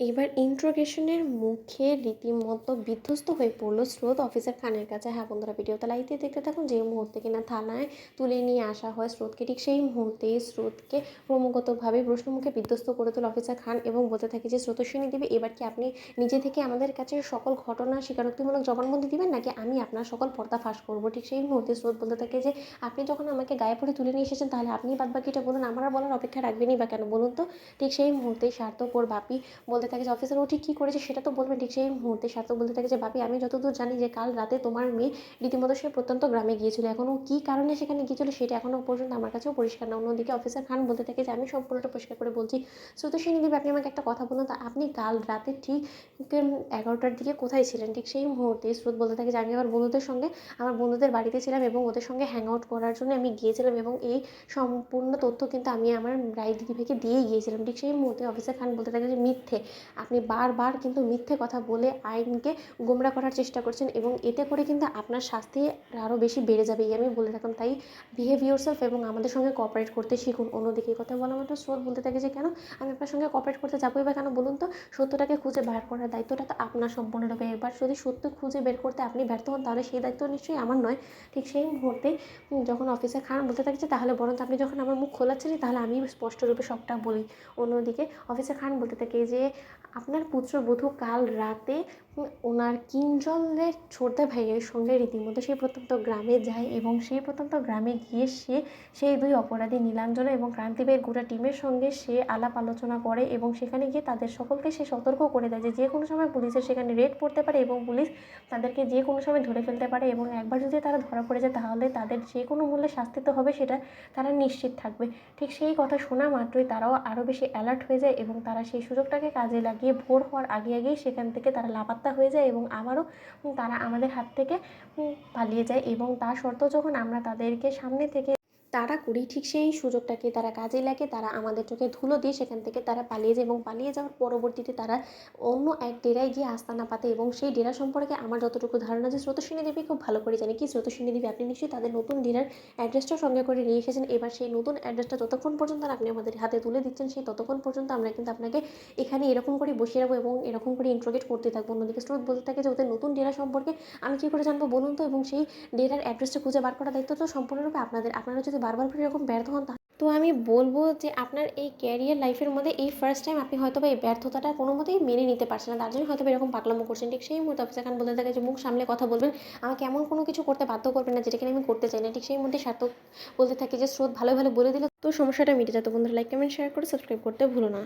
এবার ইন্ট্রোগেশনের মুখে রীতিমতো বিধ্বস্ত হয়ে পড়লো স্রোত অফিসার খানের কাছে। হ্যাঁ বন্ধুরা, ভিডিওতে লাইতে দেখতে থাকুন। যে মুহূর্তে কিনা থানায় তুলে নিয়ে আসা হয় স্রোতকে, ঠিক সেই মুহূর্তেই স্রোতকে ক্রমাগতভাবে প্রশ্নমুখে বিধ্বস্ত করে তোলে অফিসার খান এবং বলতে থাকে যে স্রোতস্বিনী দেবী, এবার কি আপনি নিজে থেকে আমাদের কাছে সকল ঘটনা স্বীকারোক্তিমূলক জবানবন্দি দিবেন, নাকি আমি আপনার সকল পর্দা ফাঁস করবো? ঠিক সেই মুহূর্তে স্রোত বলতে থাকে যে আপনি যখন আমাকে গায়ে পড়ে তুলে নিয়ে এসেছেন, তাহলে আপনি বাদবাকিটা বলুন, আমার আর বলার অপেক্ষা রাখবেনই বা কেন বলুন তো? ঠিক সেই মুহূর্তেই স্বার্থপর বাপি বলতে থাকে যে অফিসার ও ঠিক কী করেছে সেটা তো বলবেন। ঠিক সেই মুহূর্তে সার্থক বলতে থাকে যে বাপি, আমি যতদূর জানি যে কাল রাতে তোমার মেয়ে রীতিমতো সে প্রত্যন্ত গ্রামে গিয়েছিল, এখনও কী কারণে সেখানে গিয়েছিল সেটা এখনও পর্যন্ত আমার কাছেও পরিষ্কার না। অন্যদিকে অফিসার খান বলতে থাকে যে আমি সম্পূর্ণটা পরিষ্কার করে বলছি। স্রোতস্বিনী দেবী, আপনি আমাকে একটা কথা বলুন তো, আপনি কাল রাতে ঠিক 11টার দিকে কোথায় ছিলেন? ঠিক সেই মুহূর্তে স্রোত বলতে থাকে যে আমি আমার বন্ধুদের বাড়িতে ছিলাম এবং ওদের সঙ্গে হ্যাং আউট করার জন্য আমি গিয়েছিলাম, এবং এই সম্পূর্ণ তথ্য কিন্তু আমি আমার রায় দিদিভাইকে দিয়েই গিয়েছিলাম। ঠিক সেই মুহূর্তে অফিসার খান বলতে থাকে যে মিথ্যে, আপনি বারবার কিন্তু মিথ্যে কথা বলে আইনকে গোমরা করার চেষ্টা করছেন, এবং এতে করে কিন্তু আপনার শাস্তি আরও বেশি বেড়ে যাবে, এই আমি বলে থাকুন। তাই বিহেভ ইউরসেলফ এবং আমাদের সঙ্গে কোঅপারেট করতে শিখুন। অন্যদিকে এই কথা বলা মাত্র স্রোত বলতে থাকে যে কেন আমি আপনার সঙ্গে কোঅপারেট করতে যাবোই বা কেন বলুন তো? সত্যটাকে খুঁজে বার করার দায়িত্বটা তো আপনার সম্পূর্ণরূপে। এবার যদি সত্য খুঁজে বের করতে আপনি ব্যর্থ হন, তাহলে সেই দায়িত্ব নিশ্চয়ই আমার নয়। ঠিক সেই মুহূর্তে যখন অফিসার খান বলতে থাকে যে তাহলে বরং আপনি যখন আমার মুখ খোলাচ্ছেনই, তাহলে আমি স্পষ্টরূপে সবটা বলি। অন্যদিকে অফিসার খান বলতে থাকে যে আপনার পুত্রবধূ কাল রাতে ওনার কিঞ্জলের ছোটদা ভাইয়ের সঙ্গে রীতিমতো সেই প্রত্যন্ত গ্রামে যায়, এবং সেই প্রত্যন্ত গ্রামে গিয়ে সেই দুই অপরাধী নীলাঞ্জনা এবং ক্রান্তিবাইয়ের গোটা টিমের সঙ্গে সে আলাপ আলোচনা করে, এবং সেখানে গিয়ে তাদের সকলকে সে সতর্ক করে দেয় যে কোনো সময় পুলিশের সেখানে রেড পড়তে পারে এবং পুলিশ তাদেরকে যে কোনো সময় ধরে ফেলতে পারে, এবং একবার যদি তারা ধরা পড়ে যায় তাহলে তাদের যে কোনো মূল্যে শাস্তি তো হবে, সেটা তারা নিশ্চিত থাকবে। ঠিক সেই কথা শোনা মাত্রই তারাও আরও বেশি অ্যালার্ট হয়ে যায়, এবং তারা সেই সুযোগটাকে কাজে লাগিয়ে ভোর হওয়ার আগেই সেখান থেকে তারা লাপাত্তা হয়ে যায়, এবং আবারও তারা আমাদের হাত থেকে পালিয়ে যায়। এবং তা সত্ত্বেও যখন আমরা তাদেরকে সামনে থেকে তাড়া করি, ঠিক সেই সুযোগটাকে তারা কাজে লাগে, তারা আমাদের চোখে ধুলো দিয়ে সেখান থেকে তারা পালিয়ে যায়, এবং পালিয়ে যাওয়ার পরবর্তীতে তারা অন্য এক ডেরায় গিয়ে আস্তানা পাতে, এবং সেই ডেরা সম্পর্কে আমার যতটুকু ধারণা যে স্রোতস্বিনী দেবী খুব ভালো করে জানে। কি স্রোতস্বিনী দেবী, আপনি নিশ্চয়ই তাদের নতুন ডেরার অ্যাড্রেসটা সঙ্গে করে নিয়ে এসেছেন। এবার সেই নতুন অ্যাড্রেসটা যতক্ষণ পর্যন্ত আপনি আমাদের হাতে তুলে দিচ্ছেন, সেই ততক্ষণ পর্যন্ত আমরা কিন্তু আপনাকে এখানে এরকম করে বসিয়ে রাখবো এবং এরকম করে ইন্ট্রোগেট করতে থাকবো। অন্যদিকে স্রোত বলতে থাকে যে ওদের নতুন ডেরা সম্পর্কে আমি কী করে জানবো বলুন তো? এবং সেই ডেরার অ্যাড্রেসটা খুঁজে বার করার দায়িত্ব তো সম্পূর্ণরূপে আপনাদের। আপনারা যদি বারবার করে এরকম ব্যর্থ হন, তো আমি বলবো যে আপনার এই ক্যারিয়ার লাইফের মধ্যে এই ফার্স্ট টাইম আপনি হয়তো বা এই ব্যর্থতাটা কোনো মতেই মেনে নিতে পারছেন না, তার জন্য হয়তো এরকম পাগলামো করছেন। ঠিক সেই মুহূর্তে অফিসার খান বলতে থাকে যে মুখ সামলে কথা বলবেন, আমাকে এমন কোনো কিছু করতে বাধ্য করবেন না যেটা কিনা আমি করতে চাই না। ঠিক সেই মুহূর্তে সার্থক বলতে থাকে যে স্রোত ভালো ভালো বলে দিলে তো সমস্যাটা মিটে যেত। বন্ধুরা, লাইক কমেন্ট শেয়ার করে সাবস্ক্রাইব করতে ভুলো না।